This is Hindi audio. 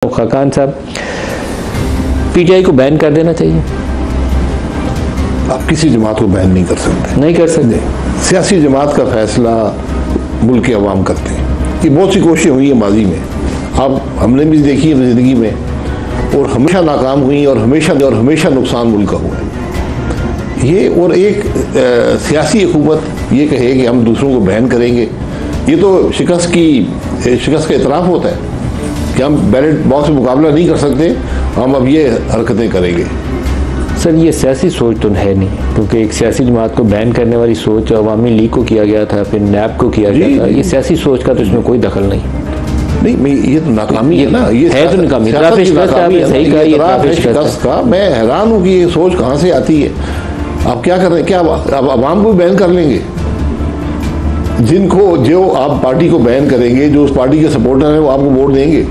खाकान साहब, पीटीआई को बैन कर देना चाहिए। आप किसी जमात को बैन नहीं कर सकते। नहीं कर सकते। सियासी जमात का फैसला मुल्क के अवाम करते हैं। ये बहुत सी कोशिशें हुई है माजी में, आप हमने भी देखी है ज़िंदगी में, और हमेशा नाकाम हुई और हमेशा नुकसान मुल्क का हुआ है। ये और एक सियासी हुकूमत ये कहे कि हम दूसरों को बैन करेंगे, ये तो शिकस्त का इतराफ़ होता है कि हम बैलेट बॉक्स में मुकाबला नहीं कर सकते, हम अब ये हरकतें करेंगे। सर ये सियासी सोच तो है नहीं, क्योंकि एक सियासी जमात को बैन करने वाली सोच अवामी लीग को किया गया था, फिर नैब को किया गया था। ये सियासी सोच का तो इसमें कोई दखल नहीं। ये तो नाकामी है ना, ये है तो नाकामी। मैं हैरान हूँ कि ये सोच कहाँ से आती है। आप क्या कर रहे हैं? क्या आप अवाम को बैन कर लेंगे? जो आप पार्टी को बैन करेंगे, जो उस पार्टी के सपोर्टर हैं वो आपको वोट देंगे।